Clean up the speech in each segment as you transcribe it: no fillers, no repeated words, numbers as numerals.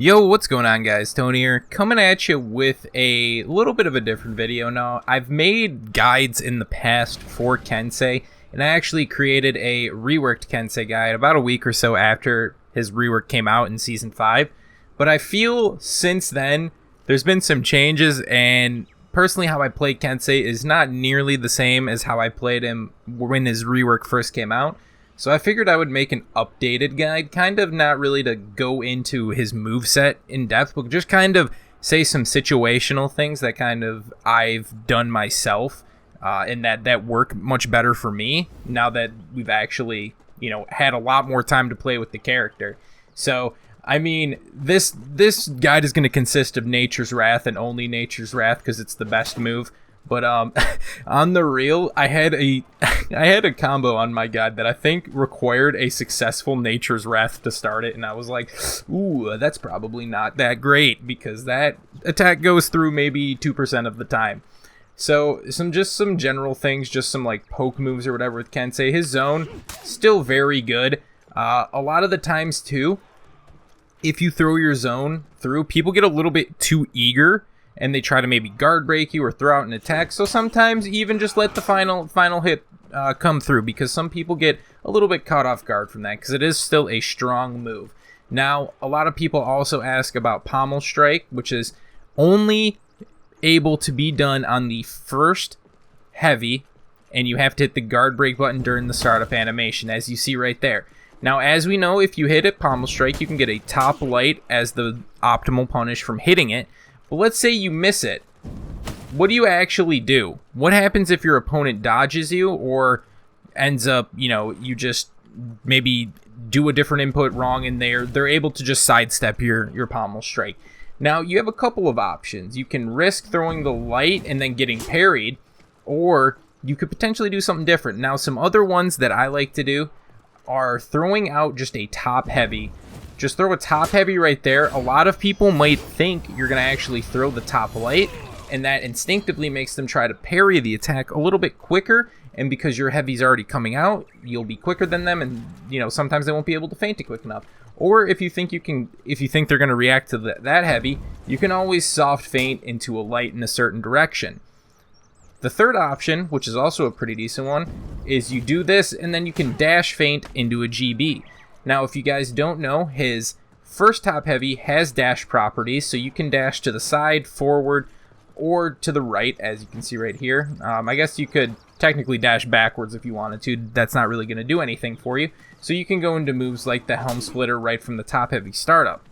Yo, what's going on, guys? Tony here, coming at you with a little bit of a different video now. I've made guides in the past for Kensei, and I actually created a reworked Kensei guide about a week or so after his rework came out in Season 5. But I feel since then, there's been some changes, and personally how I play Kensei is not nearly the same as how I played him when his rework first came out. So I figured I would make an updated guide, kind of not really to go into his moveset in depth, but just kind of say some situational things that kind of I've done myself, and that work much better for me now that we've actually, had a lot more time to play with the character. So, I mean, this guide is going to consist of Nature's Wrath and only Nature's Wrath because it's the best move. But on the real, I had a combo on my guide that I think required a successful Nature's Wrath to start it, and I was like, ooh, that's probably not that great because that attack goes through maybe 2% of the time. So some general things, just some like poke moves or whatever with Kensei. His zone still very good. A lot of the times too, if you throw your zone through, people get a little bit too eager and they try to maybe guard break you or throw out an attack. So sometimes even just let the final hit come through, because some people get a little bit caught off guard from that, because it is still a strong move. Now, a lot of people also ask about Pommel Strike, which is only able to be done on the first heavy, and you have to hit the guard break button during the startup animation, as you see right there. Now, as we know, if you hit it, Pommel Strike, you can get a top light as the optimal punish from hitting it. But let's say you miss it. What do you actually do? What happens if your opponent dodges you or ends up, you just maybe do a different input wrong and they're able to just sidestep your Pommel Strike? Now, you have a couple of options. You can risk throwing the light and then getting parried, or you could potentially do something different. Now, some other ones that I like to do are throwing out just a top heavy. Just throw a top heavy right there. A lot of people might think you're going to actually throw the top light, and that instinctively makes them try to parry the attack a little bit quicker, and because your heavy's already coming out, you'll be quicker than them, and sometimes they won't be able to feint it quick enough. Or if you think they're going to react to that heavy, you can always soft feint into a light in a certain direction. The third option, which is also a pretty decent one, is you do this and then you can dash feint into a GB. Now, if you guys don't know, his first top heavy has dash properties, so you can dash to the side, forward, or to the right, as you can see right here. I guess you could technically dash backwards if you wanted to. That's not really going to do anything for you. So you can go into moves like the Helm Splitter right from the top heavy startup.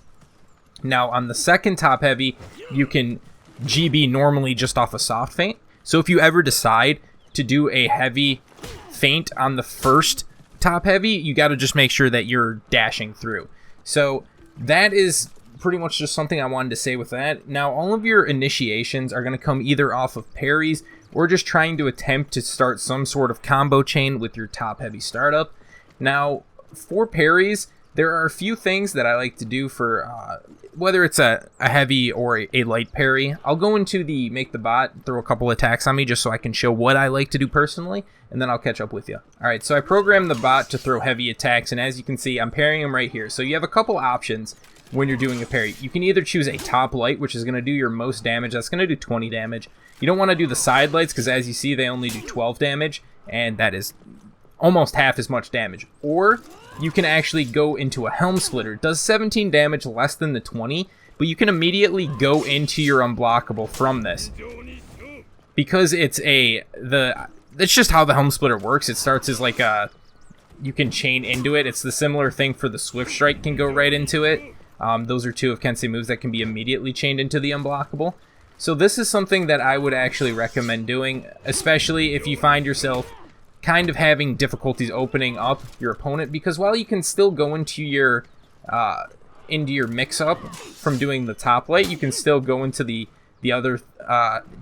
Now, on the second top heavy, you can GB normally just off a soft feint. So if you ever decide to do a heavy feint on the first top heavy, you got to just make sure that you're dashing through. So that is pretty much just something I wanted to say with that. Now, all of your initiations are going to come either off of parries or just trying to attempt to start some sort of combo chain with your top heavy startup. Now, for parries, there are a few things that I like to do for whether it's a heavy or a light parry. I'll go into the make the bot throw a couple attacks on me just so I can show what I like to do personally, and then I'll catch up with you. Alright, so I programmed the bot to throw heavy attacks, and as you can see, I'm parrying him right here. So you have a couple options when you're doing a parry. You can either choose a top light, which is going to do your most damage. That's going to do 20 damage. You don't want to do the side lights because, as you see, they only do 12 damage, and that is almost half as much damage. Or you can actually go into a Helm Splitter. It does 17 damage, less than the 20, but you can immediately go into your Unblockable from this. Because it's just how the Helm Splitter works. It starts as like you can chain into it. It's the similar thing for the Swift Strike can go right into it. Those are two of Kensei moves that can be immediately chained into the Unblockable. So this is something that I would actually recommend doing, especially if you find yourself kind of having difficulties opening up your opponent, because while you can still go into your mix-up from doing the top light, you can still go into the other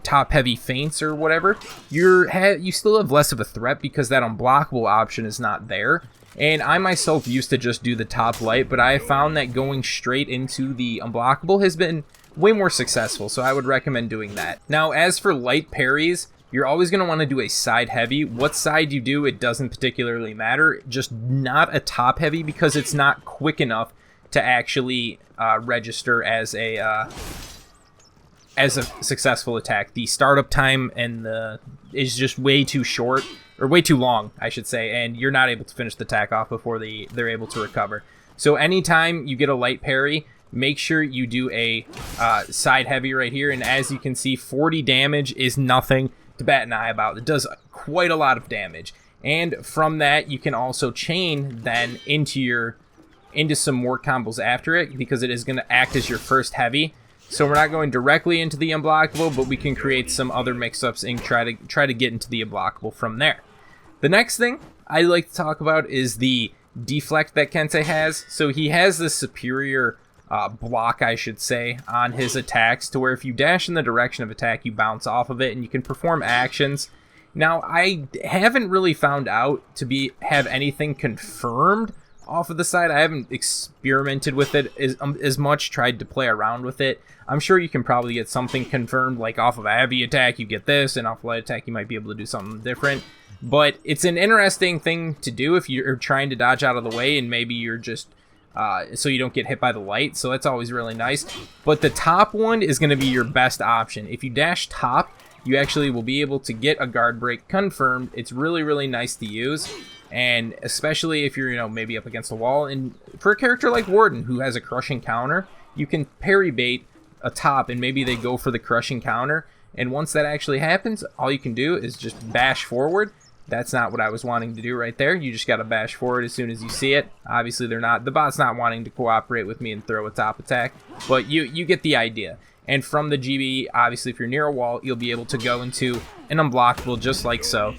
top heavy feints or whatever. You still have less of a threat because that Unblockable option is not there. And I myself used to just do the top light, but I found that going straight into the Unblockable has been way more successful, so I would recommend doing that. Now, as for light parries, you're always going to want to do a side heavy. What side you do, it doesn't particularly matter. Just not a top heavy, because it's not quick enough to actually register as a successful attack. The startup time is just way too short, or way too long, I should say, and you're not able to finish the attack off before they're able to recover. So anytime you get a light parry, make sure you do a side heavy right here, and as you can see, 40 damage is nothing to bat an eye about. It does quite a lot of damage, and from that you can also chain then into some more combos after it, because it is going to act as your first heavy. So we're not going directly into the unblockable, but we can create some other mix-ups and try to get into the unblockable from there. The next thing I'd like to talk about is the deflect that Kensei has. So he has this superior block, I should say, on his attacks, to where if you dash in the direction of attack, you bounce off of it and you can perform actions. Now, I haven't really found out to have anything confirmed off of the side. I haven't experimented with it as much, tried to play around with it. I'm sure you can probably get something confirmed, like off of a heavy attack you get this, and off a light attack you might be able to do something different. But it's an interesting thing to do if you're trying to dodge out of the way, and maybe you're just so you don't get hit by the light. So that's always really nice. But the top one is going to be your best option. If you dash top, you actually will be able to get a guard break confirmed. It's really, really nice to use. And especially if you're, maybe up against a wall. And for a character like Warden, who has a crushing counter, you can parry bait a top, and maybe they go for the crushing counter. And once that actually happens, all you can do is just bash forward. That's not what I was wanting to do right there. You just got to bash forward as soon as you see it. Obviously, the bot's not wanting to cooperate with me and throw a top attack, but you get the idea. And from the GB, obviously, if you're near a wall, you'll be able to go into an unblockable just like so,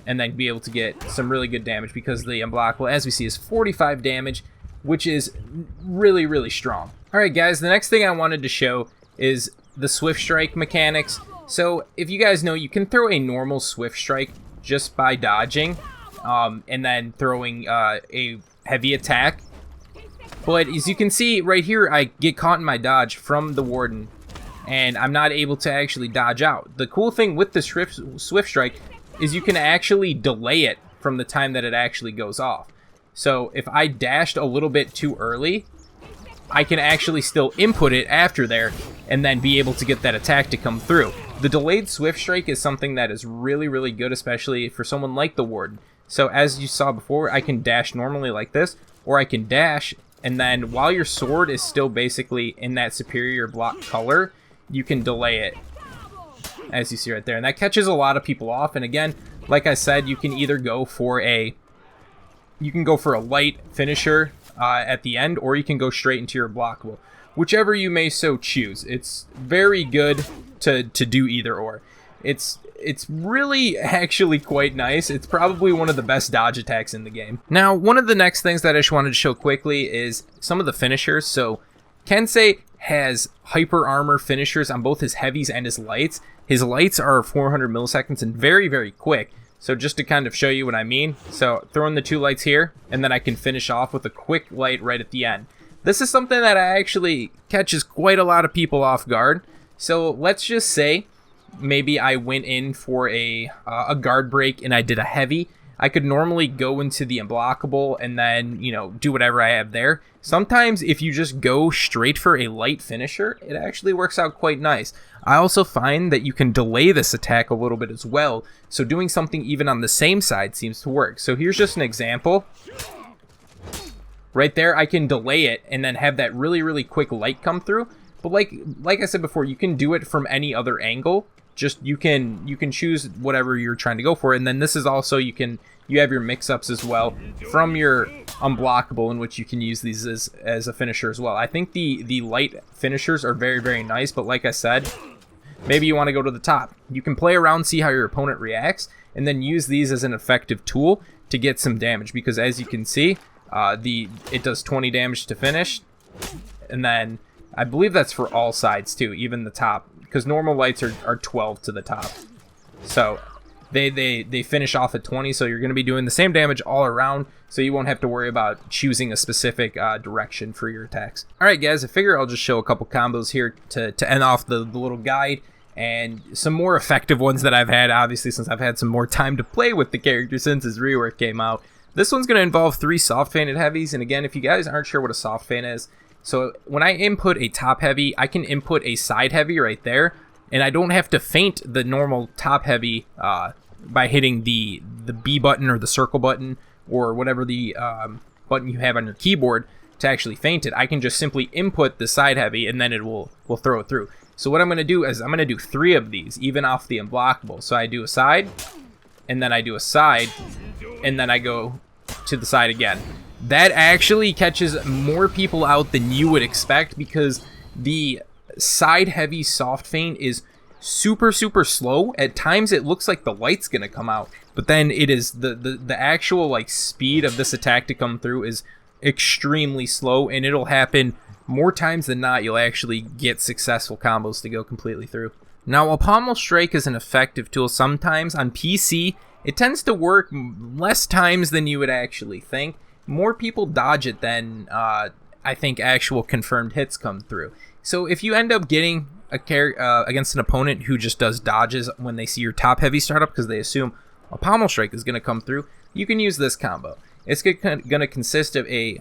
and then be able to get some really good damage, because the unblockable, as we see, is 45 damage, which is really, really strong. All right, guys, the next thing I wanted to show is the Swift Strike mechanics. So if you guys know, you can throw a normal Swift Strike just by dodging, and then throwing a heavy attack. But as you can see right here, I get caught in my dodge from the Warden, and I'm not able to actually dodge out. The cool thing with the Swift Strike is you can actually delay it from the time that it actually goes off. So if I dashed a little bit too early, I can actually still input it after there, and then be able to get that attack to come through. The delayed Swift Strike is something that is really, really good, especially for someone like the Warden. So as you saw before, I can dash normally like this, or I can dash, and then while your sword is still basically in that superior block color, you can delay it, as you see right there. And that catches a lot of people off. And again, like I said, you can either go for a light finisher at the end, or you can go straight into your blockable. Whichever you may so choose. It's very good to do either or. It's really actually quite nice. It's probably one of the best dodge attacks in the game. Now, one of the next things that I just wanted to show quickly is some of the finishers. So Kensei has hyper armor finishers on both his heavies and his lights. His lights are 400 milliseconds and very, very quick. So just to kind of show you what I mean, so throwing the 2 lights here, and then I can finish off with a quick light right at the end. This is something that actually catches quite a lot of people off guard. So let's just say maybe I went in for a guard break and I did a heavy. I could normally go into the unblockable and then, do whatever I have there. Sometimes if you just go straight for a light finisher, it actually works out quite nice. I also find that you can delay this attack a little bit as well. So doing something even on the same side seems to work. So here's just an example. Right there, I can delay it and then have that really, really quick light come through. But like I said before, you can do it from any other angle. Just you can choose whatever you're trying to go for, and then this is also you have your mix-ups as well from your unblockable, in which you can use these as a finisher as well. I think the light finishers are very, very nice, but like I said, maybe you want to go to the top. You can play around, see how your opponent reacts, and then use these as an effective tool to get some damage, because as you can see, it does 20 damage to finish, and then I believe that's for all sides too, even the top, because normal lights are 12 to the top. So they finish off at 20, so you're going to be doing the same damage all around, so you won't have to worry about choosing a specific direction for your attacks. Alright guys, I figure I'll just show a couple combos here to end off the little guide, and some more effective ones that I've had, obviously, since I've had some more time to play with the character since his rework came out. This one's going to involve 3 soft feinted heavies, and again, if you guys aren't sure what a soft feint is, so when I input a top heavy, I can input a side heavy right there, and I don't have to feint the normal top heavy by hitting the B button or the circle button or whatever the button you have on your keyboard to actually feint it. I can just simply input the side heavy, and then it will throw it through. So what I'm going to do is I'm going to do 3 of these, even off the unblockable. So I do a side, and then I do a side, and then I go to the side again. That actually catches more people out than you would expect, because the side heavy soft feint is super slow. At times it looks like the light's going to come out, but then it is the actual like speed of this attack to come through is extremely slow, and it'll happen more times than not. You'll actually get successful combos to go completely through. Now, while Pommel Strike is an effective tool sometimes, on PC it tends to work less times than you would actually think. More people dodge it than I think actual confirmed hits come through. So if you end up getting against an opponent who just does dodges when they see your top heavy start up because they assume a Pommel Strike is going to come through, you can use this combo. It's going to consist of a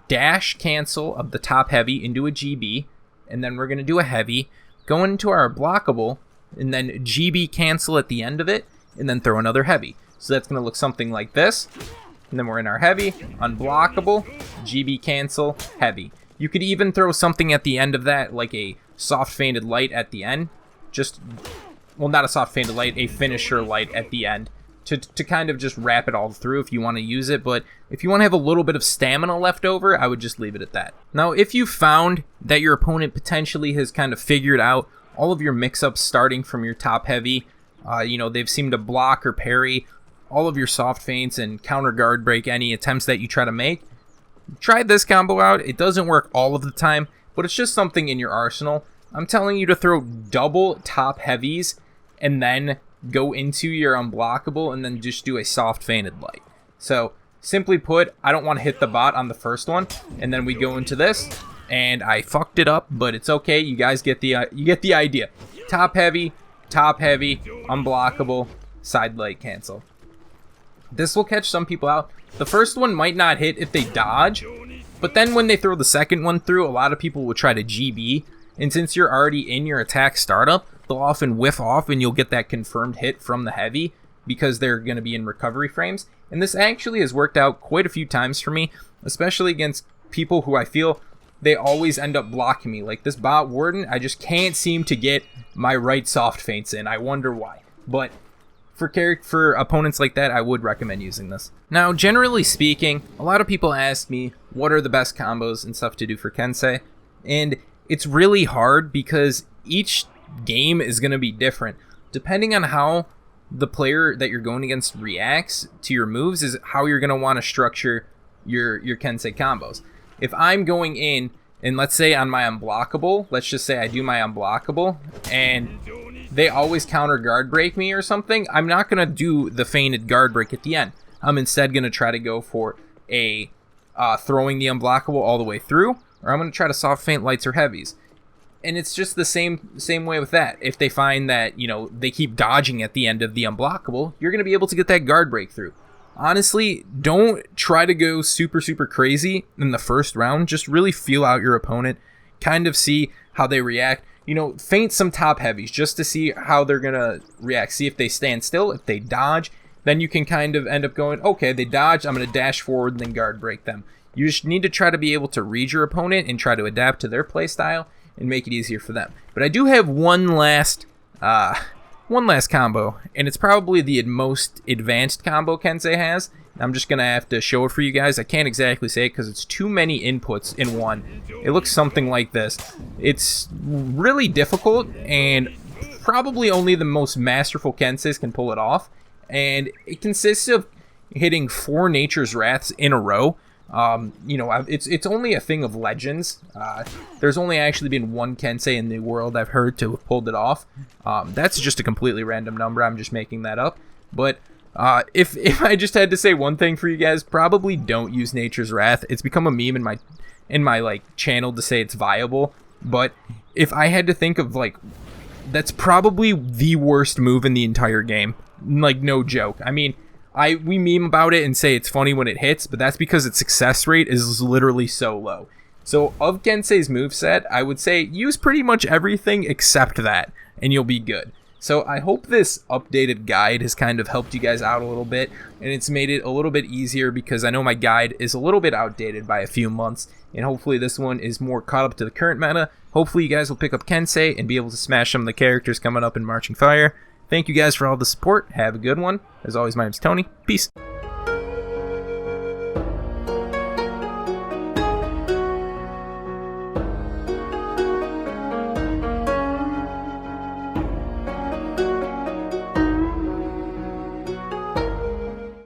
dash cancel of the top heavy into a GB, and then we're going to do a heavy, go into our blockable, and then GB cancel at the end of it, and then throw another heavy. So that's going to look something like this. And then we're in our heavy, unblockable, GB cancel, heavy. You could even throw something at the end of that, like a soft feinted light at the end. Well, not a soft feinted light, a finisher light at the end. To kind of just wrap it all through if you want to use it, but if you want to have a little bit of stamina left over, I would just leave it at that. Now, if you found that your opponent potentially has kind of figured out all of your mix-ups starting from your top heavy, they've seemed to block or parry all of your soft feints and counter guard break any attempts that you try to make, try this combo out. It doesn't work all of the time, but it's just something in your arsenal. I'm telling you to throw double top heavies and then go into your unblockable and then just do a soft feinted light. So simply put, I don't want to hit the bot on the first one, and then we go into this, and I fucked it up, but it's okay. You guys get the idea. Top heavy, unblockable, side light cancel. This will catch some people out. The first one might not hit if they dodge, but then when they throw the second one through, a lot of people will try to GB, and since you're already in your attack startup, they'll often whiff off and you'll get that confirmed hit from the heavy because they're going to be in recovery frames. And this actually has worked out quite a few times for me, especially against people who I feel they always end up blocking me. Like this bot Warden, I just can't seem to get my right soft feints in. I wonder why. But for opponents like that, I would recommend using this. Now, generally speaking, a lot of people ask me what are the best combos and stuff to do for Kensei, and it's really hard because each game is going to be different. Depending on how the player that you're going against reacts to your moves is how you're going to want to structure your Kensei combos. If I'm going in, and let's say on my unblockable, let's just say I do my unblockable, and they always counter guard break me or something, I'm not going to do the feinted guard break at the end. I'm instead going to try to go for a throwing the unblockable all the way through, or I'm going to try to soft feint lights or heavies. And it's just the same way with that. If they find that, they keep dodging at the end of the unblockable, you're going to be able to get that guard breakthrough. Honestly, don't try to go super crazy in the first round. Just really feel out your opponent, kind of see how they react. Feint some top heavies just to see how they're going to react. See if they stand still, if they dodge, then you can kind of end up going, okay, they dodged, I'm going to dash forward and then guard break them. You just need to try to be able to read your opponent and try to adapt to their playstyle and make it easier for them. But I do have one last combo, and it's probably the most advanced combo Kensei has. I'm just gonna have to show it for you guys. I can't exactly say it because it's too many inputs in one. It looks something like this. It's really difficult, and probably only the most masterful Kenseis can pull it off. And it consists of hitting 4 Nature's Wraths in a row. It's only a thing of legends. There's only actually been one Kensei in the world I've heard to have pulled it off. That's just a completely random number. I'm just making that up. But if I just had to say one thing for you guys, probably don't use Nature's Wrath. It's become a meme in my like channel to say it's viable. But if I had to think of that's probably the worst move in the entire game. Like, no joke. I mean, we meme about it and say it's funny when it hits, but that's because its success rate is literally so low. So of Kensei's moveset, I would say use pretty much everything except that, and you'll be good. So I hope this updated guide has kind of helped you guys out a little bit, and it's made it a little bit easier because I know my guide is a little bit outdated by a few months, and hopefully this one is more caught up to the current meta. Hopefully you guys will pick up Kensei and be able to smash some of the characters coming up in Marching Fire. Thank you guys for all the support. Have a good one. As always, my name's Tony. Peace.